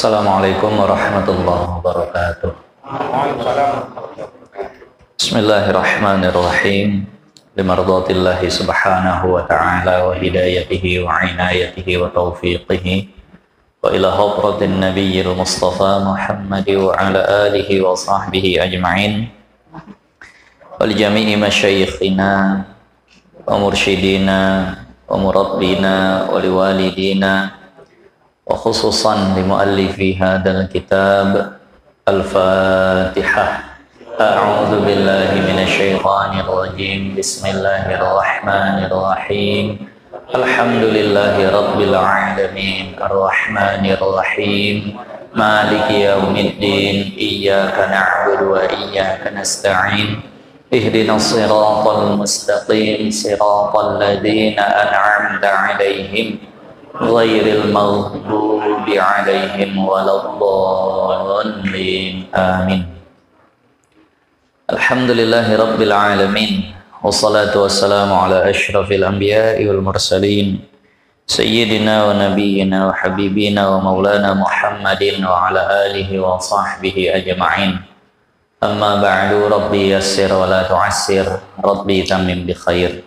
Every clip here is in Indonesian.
Assalamualaikum warahmatullahi wabarakatuh. Bismillahirrahmanirrahim. Limardatillahi subhanahu wa ta'ala wa hidayatihi wa inayatihi wa taufiqihi wa ila hadratin nabiyyil mustafa Muhammad wa ala alihi wa sahbihi ajma'in wal jami'i masyayikhina wa mursyidina wa murabbina wa liwalidina wa khususan li muallifi hadzal kitab Al-Fatihah. A'udzu billahi minasyaitonir rajim. Bismillahirrahmanirrahim. Alhamdulillahi rabbil alamin. Arrahmanir rahim. Maliki yaumiddin. Iyyaka na'budu wa iyyaka nasta'in. Ihdinas siratal mustaqim. Siratal ladzina an'amta 'alaihim ghairil maghdubi 'alaihim waladdallin. Amin. Alhamdulillahi rabbil alamin. Wassalatu wassalamu ala asyrafil anbiya'i wal mursalin sayyidina wa nabiyyina wa habibina wa maulana Muhammadin wa ala alihi wa sahbihi ajma'in. Amma ba'du, rabbi yassir wa la tu'assir, rabbi tammim bi khair.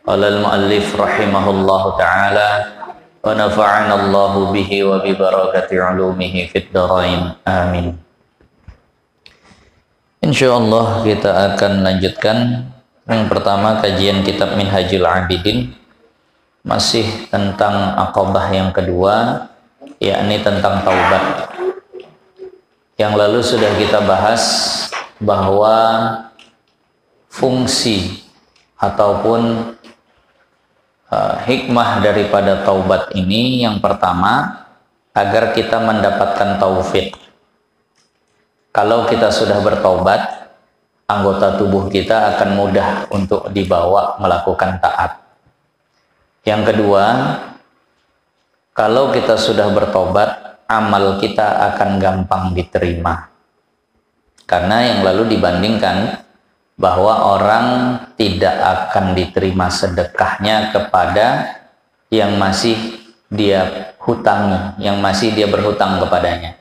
Qala al-muallif rahimahullahu ta'ala wa nafa'ana Allahu bihi wa bi barakati ulumihi fid dharain. Amin. Insyaallah kita akan lanjutkan yang pertama kajian kitab Minhajul Abidin, masih tentang aqabah yang kedua, yakni tentang taubat. Yang lalu sudah kita bahas bahwa fungsi ataupun hikmah daripada taubat ini yang pertama agar kita mendapatkan taufik. Kalau kita sudah bertaubat, anggota tubuh kita akan mudah untuk dibawa melakukan taat. Yang kedua, kalau kita sudah bertaubat, amal kita akan gampang diterima. Karena yang lalu dibandingkan bahwa orang tidak akan diterima sedekahnya kepada yang masih dia hutangi, yang masih dia berhutang kepadanya.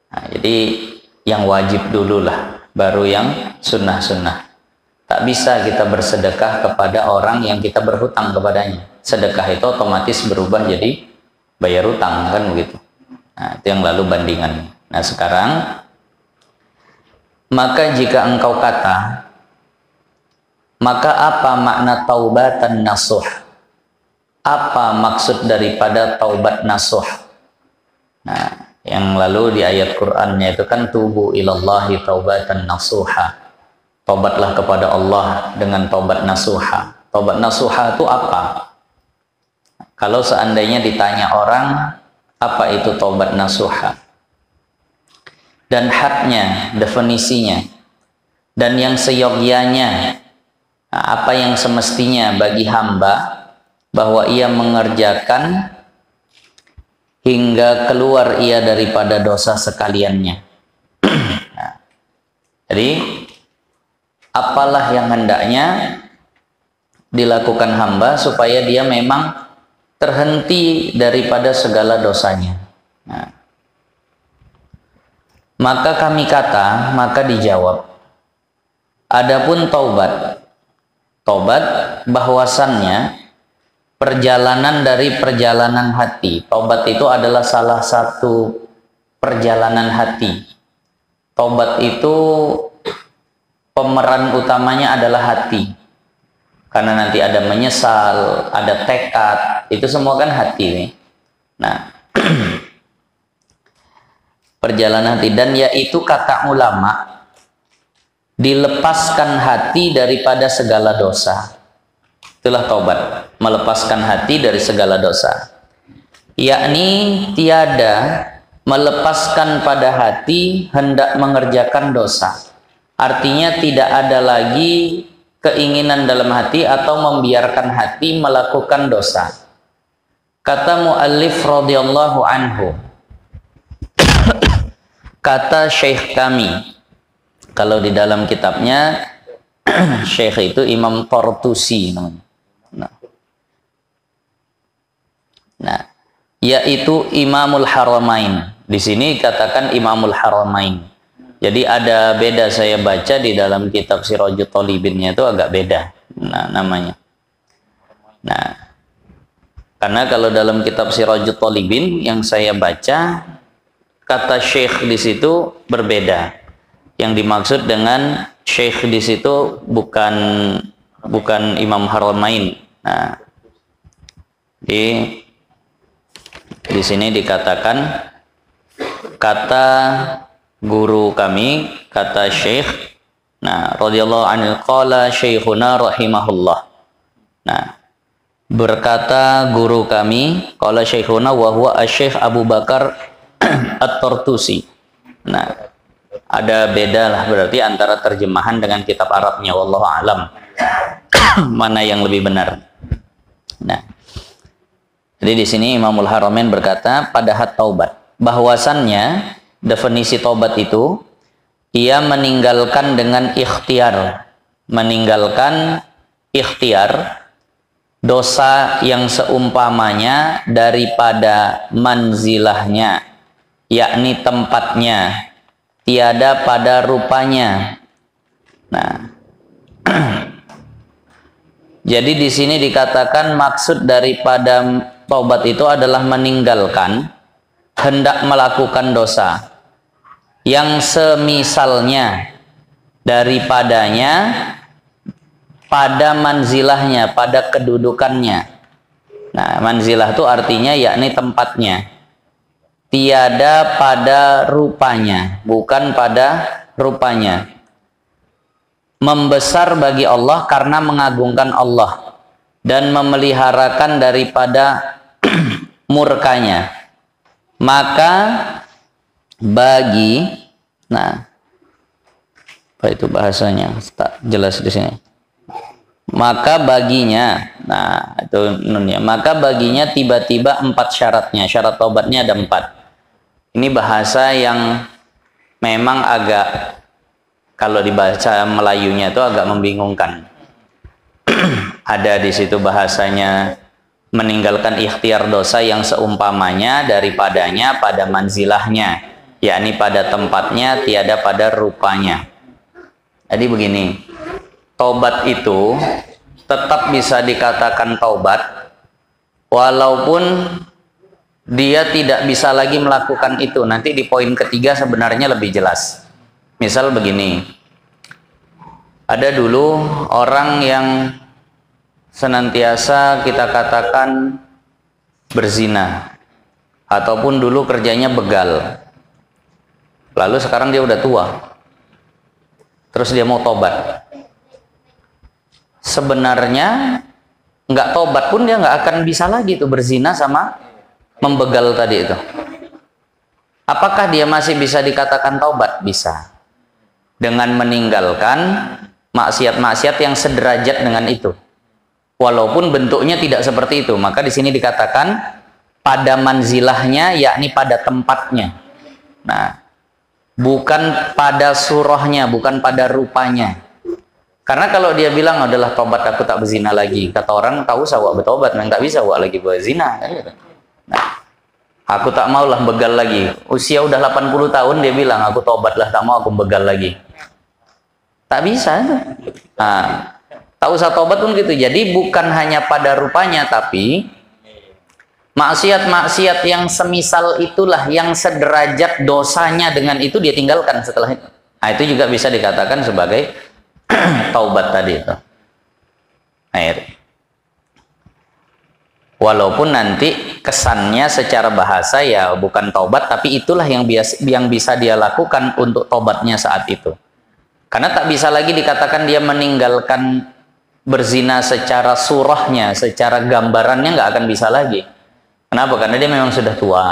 Nah, jadi yang wajib dululah, baru yang sunnah-sunnah. Tak bisa kita bersedekah kepada orang yang kita berhutang kepadanya. Sedekah itu otomatis berubah jadi bayar hutang, kan begitu. Nah, itu yang lalu bandingan. Nah, sekarang maka jika engkau kata, maka apa makna taubatan nasuh? Apa maksud daripada taubat nasuh? Nah, yang lalu di ayat Qur'annya itu kan tubu ilallahi taubatan nasuha. Taubatlah kepada Allah dengan taubat nasuha. Taubat nasuha itu apa? Kalau seandainya ditanya orang, apa itu taubat nasuha? Dan haknya, definisinya, dan yang seyogyanya, apa yang semestinya bagi hamba bahwa ia mengerjakan hingga keluar ia daripada dosa sekaliannya. Nah, jadi apalah yang hendaknya dilakukan hamba supaya dia memang terhenti daripada segala dosanya. Nah, maka kami kata, maka dijawab, adapun taubat bahwasannya perjalanan dari perjalanan hati. Taubat itu adalah salah satu perjalanan hati. Taubat itu pemeran utamanya adalah hati. Karena nanti ada menyesal, ada tekad, itu semua kan hati nih. Nah, perjalanan hati, dan yaitu kata ulama, dilepaskan hati daripada segala dosa. Itulah taubat, melepaskan hati dari segala dosa. Yakni tiada melepaskan pada hati hendak mengerjakan dosa. Artinya tidak ada lagi keinginan dalam hati atau membiarkan hati melakukan dosa. Kata muallif radhiyallahu anhu, kata syekh kami, kalau di dalam kitabnya syekh itu Imam Tartusi namanya. Nah, yaitu Imamul Haramain. Di sini katakan Imamul Haramain. Jadi ada beda, saya baca di dalam kitab Sirajut Thalibinnya itu agak beda namanya. Nah, karena kalau dalam kitab Sirajut Thalibin yang saya baca, kata syekh di situ berbeda. Yang dimaksud dengan syekh di situ bukan Imam Haramain. Nah, di sini dikatakan kata guru kami, kata syekh, nah radhiyallahu anhu, qala syekhuna rahimahullah. Nah, berkata guru kami, qala syekhuna wa huwa asy-syekh Abu Bakar At-Tartusi. Nah, ada beda lah berarti antara terjemahan dengan kitab Arabnya, wallahu alam mana yang lebih benar. Nah, jadi di sini Imamul Haramain berkata pada had taubat, bahwasannya definisi taubat itu ia meninggalkan dengan ikhtiar, meninggalkan ikhtiar dosa yang seumpamanya daripada manzilahnya, yakni tempatnya, tiada pada rupanya. Nah, jadi di sini dikatakan maksud daripada taubat itu adalah meninggalkan, hendak melakukan dosa yang semisalnya daripadanya pada manzilahnya, pada kedudukannya. Nah, manzilah itu artinya yakni tempatnya, tiada pada rupanya, bukan pada rupanya. Membesar bagi Allah karena mengagungkan Allah dan memeliharakan daripada murkanya. Maka bagi, nah, apa itu bahasanya? Tak jelas di sini. Maka baginya, nah itu nunnya. Maka baginya tiba-tiba 4 syaratnya. Syarat taubatnya ada 4. Ini bahasa yang memang agak, kalau dibaca Melayunya itu agak membingungkan. Ada di situ bahasanya meninggalkan ikhtiar dosa yang seumpamanya daripadanya pada manzilahnya, yakni pada tempatnya, tiada pada rupanya. Jadi begini, taubat itu tetap bisa dikatakan taubat walaupun dia tidak bisa lagi melakukan itu. Nanti di poin ketiga sebenarnya lebih jelas. Misal begini, ada dulu orang yang senantiasa kita katakan berzina, ataupun dulu kerjanya begal, lalu sekarang dia udah tua, terus dia mau tobat. Sebenarnya nggak tobat pun dia nggak akan bisa lagi tuh berzina sama membegal tadi itu. Apakah dia masih bisa dikatakan taubat? Bisa, dengan meninggalkan maksiat-maksiat yang sederajat dengan itu. Walaupun bentuknya tidak seperti itu, maka di sini dikatakan pada manzilahnya, yakni pada tempatnya. Nah, bukan pada surahnya, bukan pada rupanya. Karena kalau dia bilang adalah tobat, aku tak berzina lagi, kata orang, tahu sawak bertobat, memang tak bisa wak lagi berzina. Nah, aku tak maulah begal lagi. Usia udah 80 tahun dia bilang, aku tobatlah, tak mau aku begal lagi. Tak bisa itu. Nah, tak usah tobat pun gitu. Jadi bukan hanya pada rupanya, tapi maksiat-maksiat yang semisal itulah yang sederajat dosanya dengan itu dia tinggalkan setelah itu. Nah, itu juga bisa dikatakan sebagai taubat tadi itu. Walaupun nanti kesannya secara bahasa ya bukan taubat, tapi itulah yang bisa dia lakukan untuk taubatnya saat itu. Karena tak bisa lagi dikatakan dia meninggalkan berzina secara surahnya, secara gambarannya nggak akan bisa lagi. Kenapa? Karena dia memang sudah tua.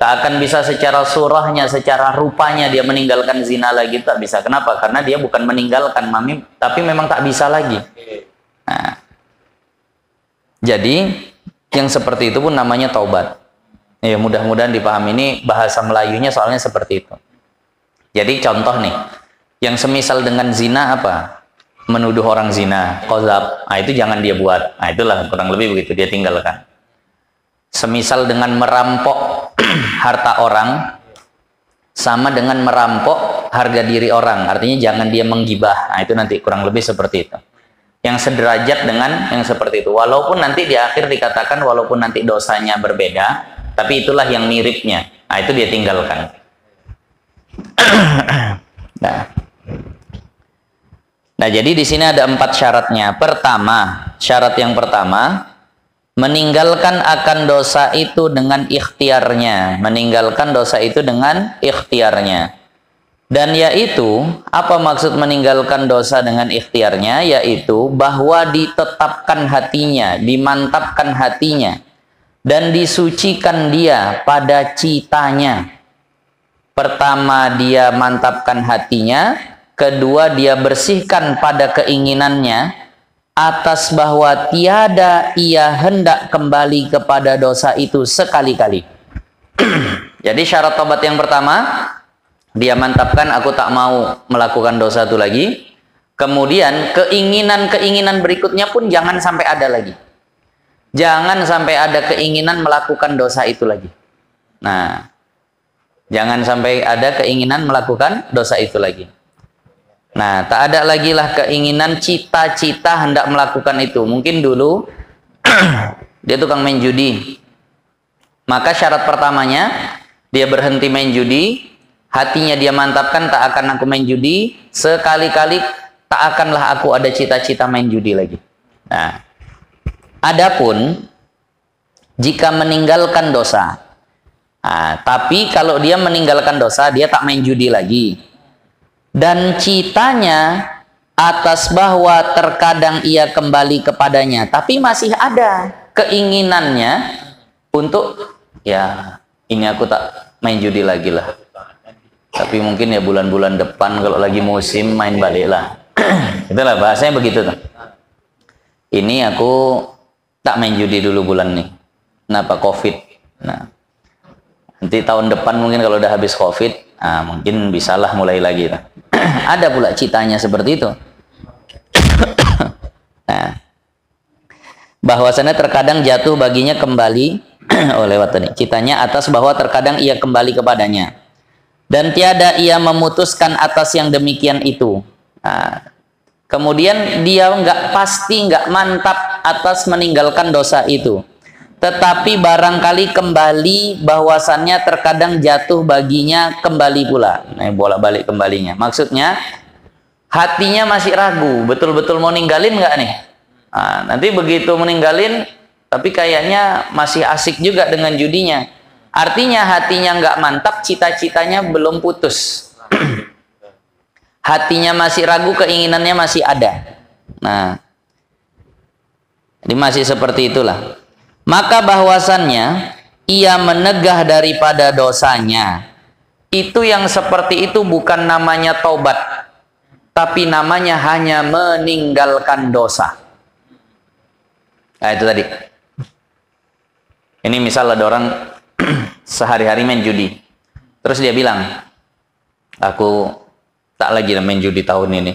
Tak akan bisa secara surahnya, secara rupanya dia meninggalkan zina lagi, tak bisa. Kenapa? Karena dia bukan meninggalkan mami, tapi memang tak bisa lagi. Nah, jadi yang seperti itu pun namanya taubat. Ya, mudah-mudahan dipahami. Ini bahasa Melayunya soalnya seperti itu. Jadi contoh nih, yang semisal dengan zina apa? Menuduh orang zina, qadzab. Nah, itu jangan dia buat. Nah, itulah kurang lebih begitu, dia tinggalkan. Semisal dengan merampok harta orang, sama dengan merampok harga diri orang. Artinya jangan dia menggibah. Nah, itu nanti kurang lebih seperti itu. Yang sederajat dengan yang seperti itu. Walaupun nanti di akhir dikatakan walaupun nanti dosanya berbeda, tapi itulah yang miripnya. Nah, itu dia tinggalkan. Nah, jadi di sini ada 4 syaratnya. Pertama, syarat yang pertama, meninggalkan akan dosa itu dengan ikhtiarnya. Meninggalkan dosa itu dengan ikhtiarnya. Dan yaitu, apa maksud meninggalkan dosa dengan ikhtiarnya? Yaitu bahwa ditetapkan hatinya, dimantapkan hatinya, dan disucikan dia pada citanya. Pertama, dia mantapkan hatinya. Kedua, dia bersihkan pada keinginannya atas bahwa tiada ia hendak kembali kepada dosa itu sekali-kali. Jadi syarat tobat yang pertama, dia mantapkan aku tak mau melakukan dosa itu lagi. Kemudian keinginan-keinginan berikutnya pun jangan sampai ada lagi. Jangan sampai ada keinginan melakukan dosa itu lagi. Nah, jangan sampai ada keinginan melakukan dosa itu lagi. Nah, tak ada lagi lah keinginan cita-cita hendak melakukan itu. Mungkin dulu dia tukang main judi. Maka syarat pertamanya dia berhenti main judi. Hatinya dia mantapkan, tak akan aku main judi. Sekali-kali tak akanlah aku ada cita-cita main judi lagi. Nah, adapun jika meninggalkan dosa, tapi kalau dia meninggalkan dosa, dia tak main judi lagi. Dan citanya atas bahwa terkadang ia kembali kepadanya, tapi masih ada keinginannya untuk, ya ini aku tak main judi lagi lah. Tapi mungkin ya bulan-bulan depan kalau lagi musim main balik lah. Itulah bahasanya begitu tuh. Ini aku tak main judi dulu bulan nih. Kenapa? Covid. Nah, nanti tahun depan mungkin kalau udah habis Covid, mungkin bisalah mulai lagi. Ada pula citanya seperti itu. Nah, bahwasannya terkadang jatuh baginya kembali lewat tadi. Citanya atas bahwa terkadang ia kembali kepadanya. Dan tiada ia memutuskan atas yang demikian itu. Nah, kemudian dia nggak mantap atas meninggalkan dosa itu. Tetapi barangkali kembali bahwasannya terkadang jatuh baginya kembali pula. Nah, bolak-balik kembalinya. Maksudnya hatinya masih ragu, betul-betul mau ninggalin nggak nih? Nah, nanti begitu meninggalin, tapi kayaknya masih asik juga dengan judinya. Artinya hatinya nggak mantap, cita-citanya belum putus. Hatinya masih ragu, keinginannya masih ada. Nah, jadi masih seperti itulah. Maka bahwasannya ia menegah daripada dosanya. Itu yang seperti itu bukan namanya taubat, tapi namanya hanya meninggalkan dosa. Nah, itu tadi. Ini misal ada orang sehari-hari main judi, terus dia bilang, aku tak lagi main judi tahun ini,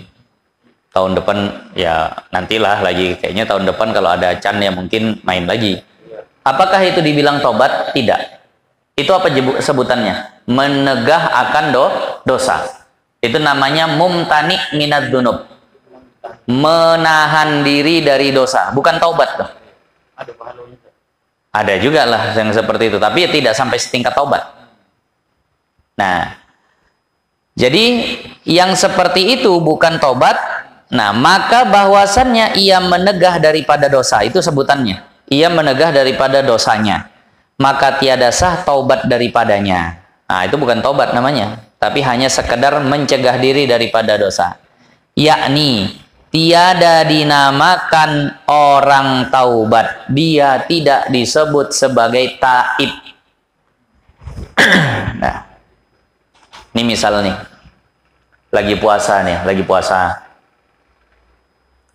tahun depan ya nantilah lagi, kayaknya tahun depan kalau ada acan ya mungkin main lagi. Apakah itu dibilang tobat? Tidak. Itu apa sebutannya? Menegah akan dosa. Itu namanya mumtani minad dunub, menahan diri dari dosa, bukan taubat tuh. Ada juga lah yang seperti itu, tapi tidak sampai setingkat taubat. Nah, jadi yang seperti itu bukan taubat. Nah, maka bahwasannya ia menegah daripada dosa, itu sebutannya. Ia menegah daripada dosanya, maka tiada sah taubat daripadanya. Nah, itu bukan taubat namanya, tapi hanya sekedar mencegah diri daripada dosa. Yakni tiada dinamakan orang taubat, dia tidak disebut sebagai taib. Nah, ini misal nih, lagi puasa,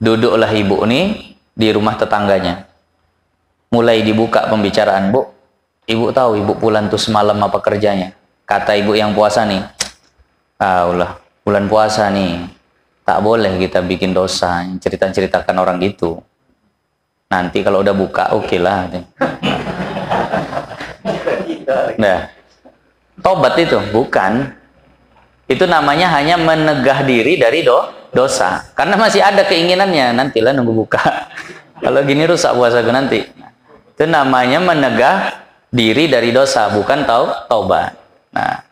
duduklah ibu nih di rumah tetangganya, mulai dibuka pembicaraan. Bu, ibu tahu ibu pulang tuh semalam apa kerjanya? Kata ibu yang puasa nih, ulah bulan puasa nih, tak boleh kita bikin dosa, cerita-ceritakan orang gitu. Nanti kalau udah buka, oke lah. Nah, tobat itu bukan. Itu namanya hanya menegah diri dari dosa. Karena masih ada keinginannya, nantilah nunggu buka. Kalau gini rusak puasa gue nanti. Itu namanya menegah diri dari dosa, bukan taubat. Nah,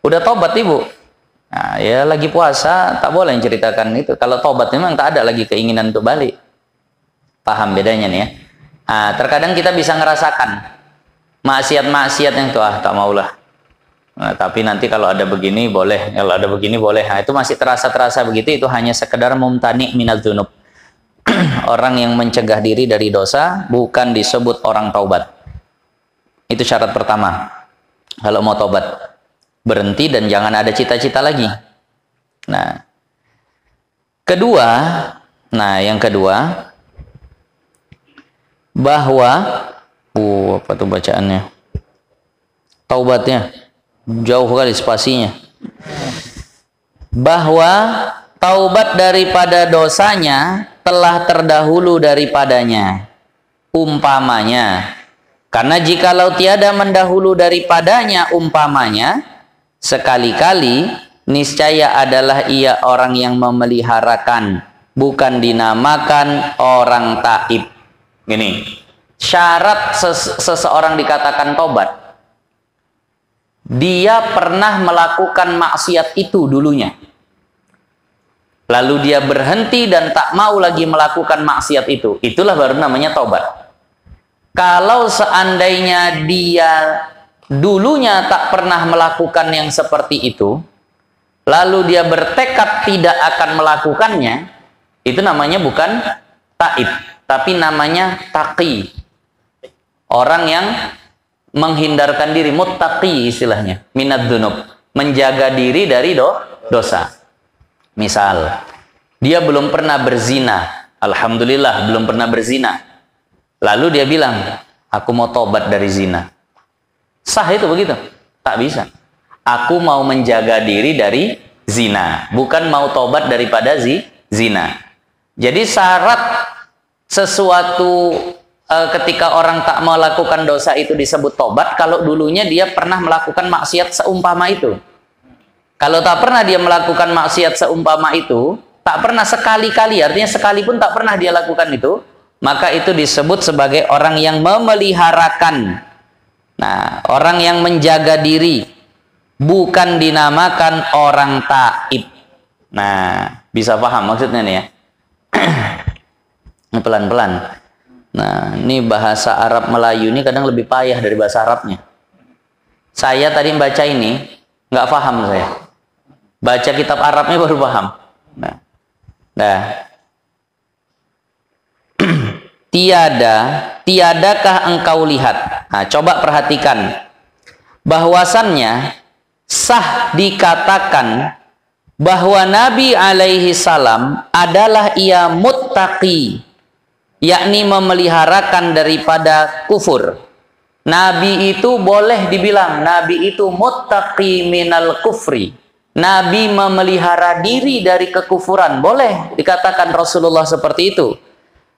udah tobat ibu. Nah, ya lagi puasa, tak boleh ceritakan itu. Kalau tobat memang tak ada lagi keinginan untuk balik. Paham bedanya nih ya? Nah, terkadang kita bisa ngerasakan maksiat-maksiat yang tuh, tak maulah. Nah, tapi nanti kalau ada begini boleh, kalau ada begini boleh. Nah, itu masih terasa begitu, itu hanya sekedar mumtani minal dzunub. Orang yang mencegah diri dari dosa bukan disebut orang taubat. Itu syarat pertama. Kalau mau taubat, berhenti dan jangan ada cita-cita lagi. Nah, yang kedua bahwa apa tuh bacaannya? Taubatnya jauh kali spasinya. Bahwa taubat daripada dosanya telah terdahulu daripadanya. Umpamanya, karena jikalau tiada mendahulu daripadanya umpamanya, sekali-kali niscaya adalah ia orang yang memeliharakan, bukan dinamakan orang taib. Gini, syarat seseorang dikatakan tobat, dia pernah melakukan maksiat itu dulunya. Lalu dia berhenti dan tak mau lagi melakukan maksiat itu. Itulah baru namanya tobat. Kalau seandainya dia dulunya tak pernah melakukan yang seperti itu, lalu dia bertekad tidak akan melakukannya, itu namanya bukan taib, tapi namanya taqi. Orang yang menghindarkan diri, muttaqi istilahnya, minad dzunub, menjaga diri dari dosa. Misal, dia belum pernah berzina, alhamdulillah belum pernah berzina. Lalu dia bilang, aku mau tobat dari zina. Sah itu begitu? Tak bisa. Aku mau menjaga diri dari zina, bukan mau tobat daripada zina. Jadi syarat sesuatu ketika orang tak melakukan dosa itu disebut tobat kalau dulunya dia pernah melakukan maksiat seumpama itu. Kalau tak pernah dia melakukan maksiat seumpama itu, tak pernah sekali-kali, artinya sekalipun tak pernah dia lakukan itu, maka itu disebut sebagai orang yang memeliharakan. Nah, orang yang menjaga diri, bukan dinamakan orang taib. Nah, bisa paham maksudnya nih ya? Pelan-pelan. Nah, ini bahasa Arab Melayu ini kadang lebih payah dari bahasa Arabnya. Saya tadi baca ini, nggak paham saya. Baca kitab Arabnya baru paham. Nah. Tiadakah engkau lihat? Nah, coba perhatikan. Bahwasannya sah dikatakan bahwa Nabi alaihi salam adalah ia muttaqi, yakni memeliharakan daripada kufur. Nabi itu boleh dibilang Nabi itu muttaqi minal kufri. Nabi memelihara diri dari kekufuran. Boleh dikatakan Rasulullah seperti itu.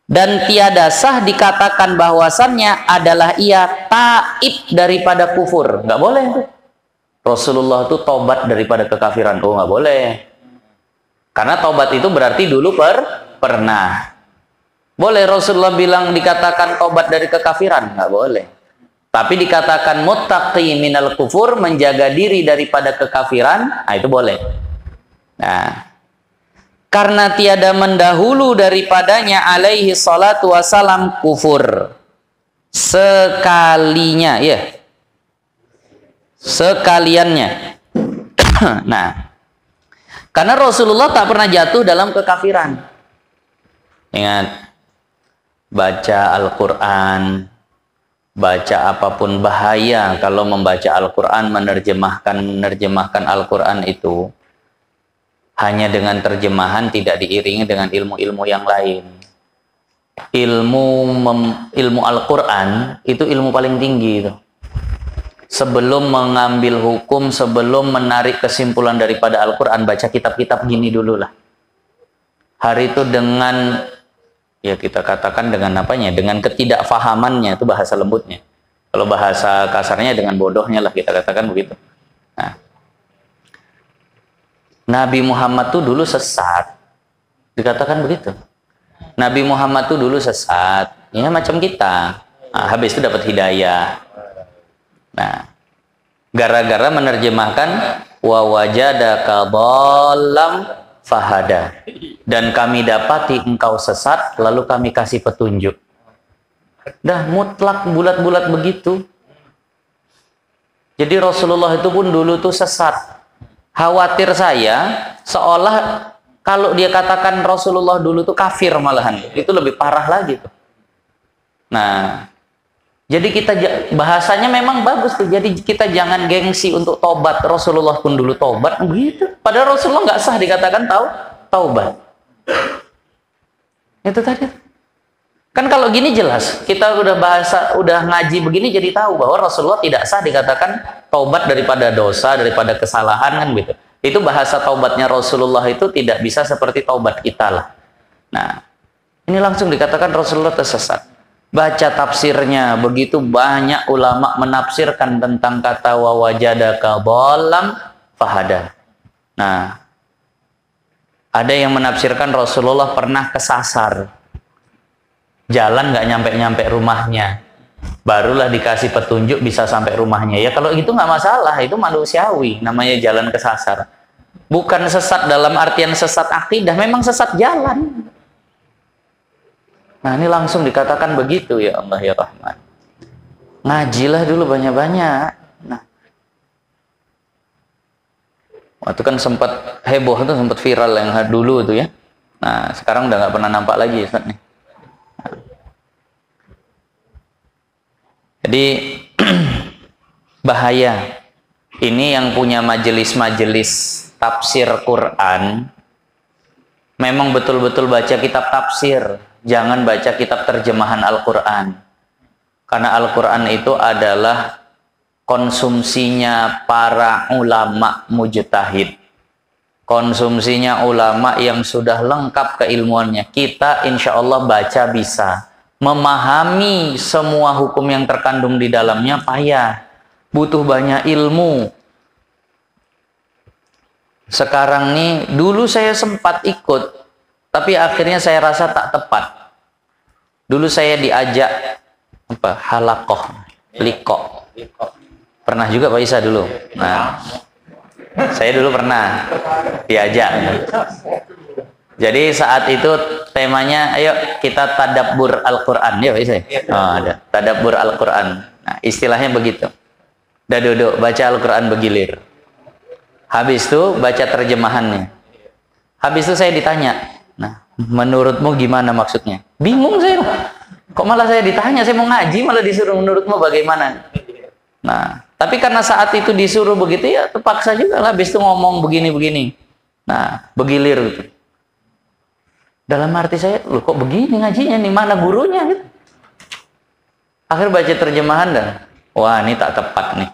Dan tiada sah dikatakan bahwasannya adalah ia taib daripada kufur. Nggak boleh itu. Rasulullah itu tobat daripada kekafiran. Oh, nggak boleh. Karena tobat itu berarti dulu pernah. Boleh Rasulullah bilang dikatakan tobat dari kekafiran? Nggak boleh. Tapi dikatakan muttaqi minal kufur, menjaga diri daripada kekafiran, nah itu boleh. Nah, karena tiada mendahulu daripadanya alaihi salatu wasalam kufur. Sekalinya, ya. Sekaliannya. Nah, karena Rasulullah tak pernah jatuh dalam kekafiran. Ingat, baca Al-Quran, baca apapun bahaya kalau membaca Al-Quran, menerjemahkan Al-Quran itu hanya dengan terjemahan, tidak diiringi dengan ilmu-ilmu yang lain. Ilmu Al-Quran itu ilmu paling tinggi itu. Sebelum mengambil hukum, sebelum menarik kesimpulan daripada Al-Quran, baca kitab-kitab gini dulu lah. Hari itu dengan, ya kita katakan dengan apanya, dengan ketidakfahamannya, itu bahasa lembutnya. Kalau bahasa kasarnya dengan bodohnya lah kita katakan begitu. Nah, Nabi Muhammad tuh dulu sesat, dikatakan begitu. Nabi Muhammad tuh dulu sesat, ya macam kita. Nah, habis itu dapat hidayah. Nah, gara-gara menerjemahkan wa wajadaka dhallam fahada, dan kami dapati engkau sesat lalu kami kasih petunjuk. Dah mutlak bulat-bulat begitu. Jadi Rasulullah itu pun dulu tuh sesat. Khawatir saya seolah kalau dia katakan Rasulullah dulu tuh kafir malahan, itu lebih parah lagi tuh. Nah, jadi kita bahasanya memang bagus tuh. Jadi kita jangan gengsi untuk tobat. Rasulullah pun dulu tobat begitu. Padahal Rasulullah nggak sah dikatakan taubat. Itu tadi. Kan kalau gini jelas, kita udah ngaji begini jadi tahu bahwa Rasulullah tidak sah dikatakan taubat daripada dosa, daripada kesalahan kan gitu. Itu bahasa taubatnya Rasulullah itu tidak bisa seperti taubat kita lah. Nah, ini langsung dikatakan Rasulullah tersesat. Baca tafsirnya, begitu banyak ulama menafsirkan tentang kata wa wajadaka dhallam fahada. Nah, ada yang menafsirkan Rasulullah pernah kesasar. Jalan nggak nyampe-nyampe rumahnya, barulah dikasih petunjuk bisa sampai rumahnya. Ya kalau itu nggak masalah, itu manusiawi, namanya jalan kesasar. Bukan sesat dalam artian sesat akidah, memang sesat jalan. Nah ini langsung dikatakan begitu, ya Allah ya Rahman. Ngajilah dulu banyak-banyak. Nah, waktu kan sempat heboh tuh, sempat viral yang dulu tuh ya. Nah sekarang udah nggak pernah nampak lagi Ustaz nih. Jadi bahaya. Ini yang punya majelis-majelis tafsir Quran, memang betul-betul baca kitab tafsir, jangan baca kitab terjemahan Al-Quran. Karena Al-Quran itu adalah konsumsinya para ulama mujtahid, konsumsinya ulama yang sudah lengkap keilmuannya. Kita insya Allah baca bisa, memahami semua hukum yang terkandung di dalamnya payah, butuh banyak ilmu. Sekarang nih, dulu saya sempat ikut, tapi akhirnya saya rasa tak tepat. Dulu saya diajak halaqah, liqa. Pernah juga Pak Isa dulu. Nah, saya dulu pernah diajak. Jadi saat itu temanya, ayo kita tadabbur Al-Quran. Ya Pak Isa? Oh, ada. Tadabbur Al-Quran. Nah, istilahnya begitu. Udah duduk, baca Al-Quran bergilir. Habis itu baca terjemahannya. Habis itu saya ditanya, nah, menurutmu gimana maksudnya? Bingung saya. Kok malah saya ditanya, saya mau ngaji malah disuruh menurutmu bagaimana? Nah, tapi karena saat itu disuruh begitu ya terpaksa juga lah. Habis itu ngomong begini-begini. Nah, bergilir gitu. Dalam arti saya, loh kok begini ngajinya nih, mana gurunya gitu. Akhir baca terjemahan dan, wah ini tak tepat nih.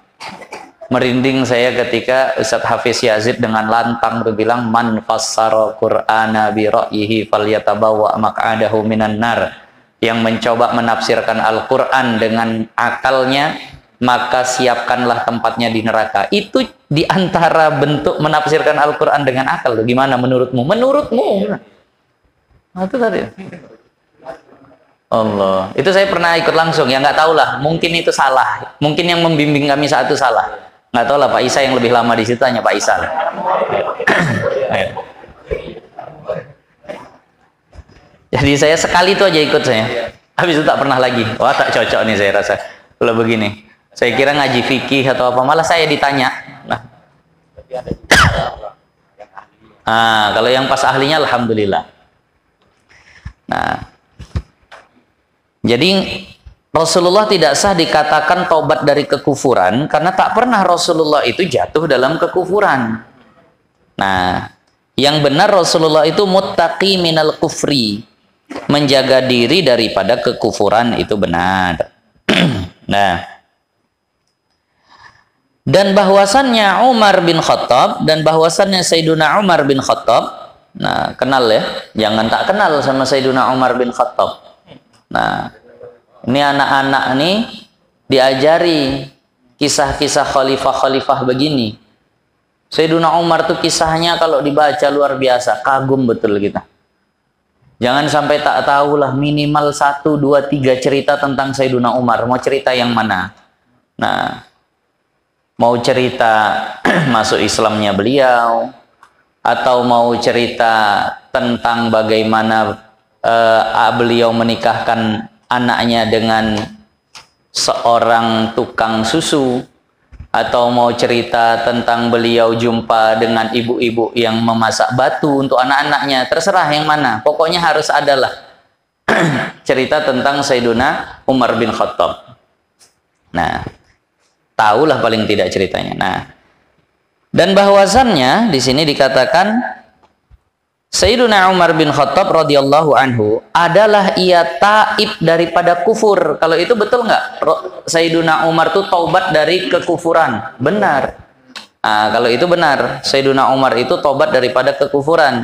Merinding saya ketika Ustadz Hafiz Yazid dengan lantang bilang, man fassara Qur'ana bi ra'yihi falyatabawa maq'adahu minan nar. Yang mencoba menafsirkan Al-Quran dengan akalnya, maka siapkanlah tempatnya di neraka. Itu diantara bentuk menafsirkan Al-Quran dengan akal. Gimana menurutmu? Menurutmu? Nah, itu tadi. Allah. Itu saya pernah ikut langsung. Ya nggak tahu lah. Mungkin itu salah. Mungkin yang membimbing kami saat itu salah. Nggak tahu lah, Pak Isa yang lebih lama di situ, hanya Pak Isa lah. Jadi saya sekali itu aja ikut saya. Habis itu tak pernah lagi. Wah tak cocok nih saya rasa. Kalau begini. Saya kira ngaji fikih atau apa. Malah saya ditanya. Nah, kalau yang pas ahlinya alhamdulillah. Nah, jadi Rasulullah tidak sah dikatakan tobat dari kekufuran karena tak pernah Rasulullah itu jatuh dalam kekufuran. Nah, yang benar Rasulullah itu muttaqi minal kufri, menjaga diri daripada kekufuran itu benar. Nah, dan bahwasannya Umar bin Khattab dan bahwasannya Sayyiduna Umar bin Khattab, nah kenal ya, jangan tak kenal sama Sayyiduna Umar bin Khattab. Nah, ini anak-anak nih diajari kisah-kisah khalifah-khalifah begini. Sayyiduna Umar tuh kisahnya kalau dibaca luar biasa, kagum betul kita. Jangan sampai tak tahulah minimal 1, 2, 3 cerita tentang Sayyiduna Umar. Mau cerita yang mana? Nah, mau cerita masuk Islamnya beliau, atau mau cerita tentang bagaimana beliau menikahkan anaknya dengan seorang tukang susu, atau mau cerita tentang beliau jumpa dengan ibu-ibu yang memasak batu untuk anak-anaknya, terserah yang mana. Pokoknya harus adalah cerita tentang Sayyiduna Umar bin Khattab. Nah, tahulah paling tidak ceritanya. Nah, dan bahwasannya di sini dikatakan Sayyiduna Umar bin Khattab radhiyallahu anhu adalah ia taib daripada kufur. Kalau itu betul nggak? Sayyiduna Umar itu taubat dari kekufuran. Benar. Kalau itu benar, Sayyiduna Umar itu taubat daripada kekufuran.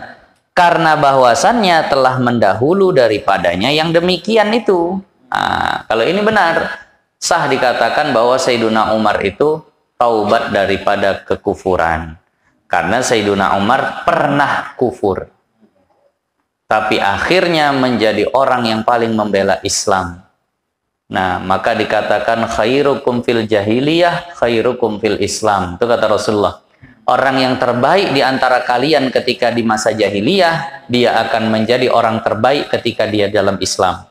Karena bahwasannya telah mendahulu daripadanya yang demikian itu. Kalau ini benar, sah dikatakan bahwa Sayyiduna Umar itu taubat daripada kekufuran. Karena Sayyiduna Umar pernah kufur, tapi akhirnya menjadi orang yang paling membela Islam. Nah, maka dikatakan khairukum fil jahiliyah, khairukum fil Islam. Itu kata Rasulullah. Orang yang terbaik di antara kalian ketika di masa jahiliyah, dia akan menjadi orang terbaik ketika dia dalam Islam.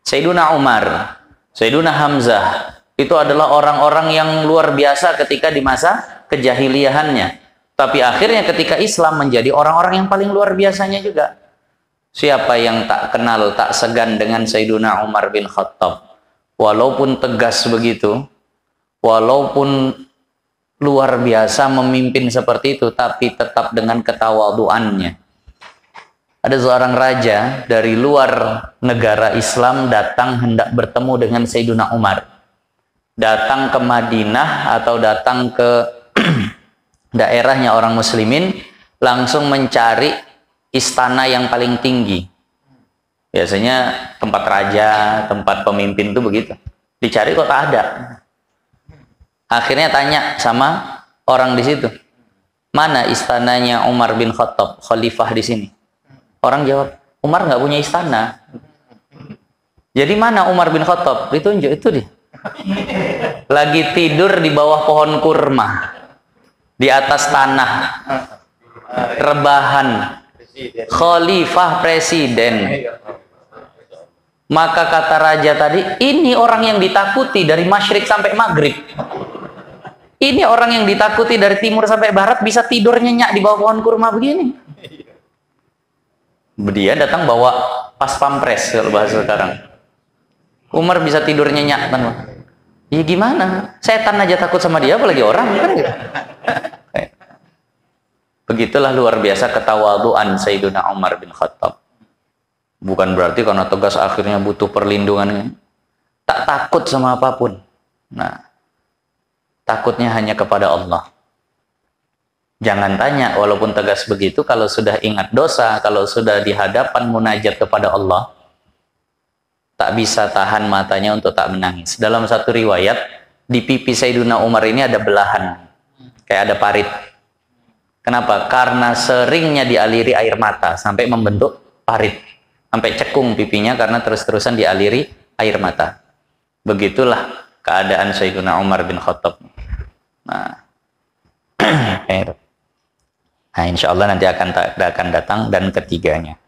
Sayyiduna Umar, Sayyiduna Hamzah, itu adalah orang-orang yang luar biasa ketika di masa kejahiliyahannya. Tapi akhirnya ketika Islam menjadi orang-orang yang paling luar biasanya juga. Siapa yang tak kenal, tak segan dengan Sayyiduna Umar bin Khattab? Walaupun tegas begitu, walaupun luar biasa memimpin seperti itu, tapi tetap dengan ketawaduannya. Ada seorang raja dari luar negara Islam datang hendak bertemu dengan Sayyiduna Umar. Datang ke Madinah atau datang ke daerahnya orang muslimin, langsung mencari istana yang paling tinggi. Biasanya tempat raja, tempat pemimpin itu begitu. Dicari kok tak ada. Akhirnya tanya sama orang di situ, mana istananya Umar bin Khattab, khalifah di sini? Orang jawab, Umar nggak punya istana. Jadi mana Umar bin Khattab? Ditunjuk, itu dia. Lagi tidur di bawah pohon kurma, di atas tanah, rebahan, khalifah presiden. Maka kata raja tadi, ini orang yang ditakuti dari masyrik sampai maghrib. Ini orang yang ditakuti dari timur sampai barat, bisa tidur nyenyak di bawah pohon kurma begini. Dia datang bawa pas pampres kalau bahasa sekarang. Umar bisa tidur nyenyak kan? Ya gimana? Setan aja takut sama dia, apalagi orang kan gitu. Begitulah luar biasa ketawaduan Sayyiduna Umar bin Khattab. Bukan berarti karena tegas akhirnya butuh perlindungan. Tak takut sama apapun. Nah, takutnya hanya kepada Allah. Jangan tanya, walaupun tegas begitu, kalau sudah ingat dosa, kalau sudah di hadapan munajat kepada Allah, tak bisa tahan matanya untuk tak menangis. Dalam satu riwayat, di pipi Sayyiduna Umar ini ada belahan, kayak ada parit. Kenapa? Karena seringnya dialiri air mata sampai membentuk parit, sampai cekung pipinya karena terus-terusan dialiri air mata. Begitulah keadaan Sayyiduna Umar bin Khattab. Nah, insya Allah nanti akan datang dan ketiganya.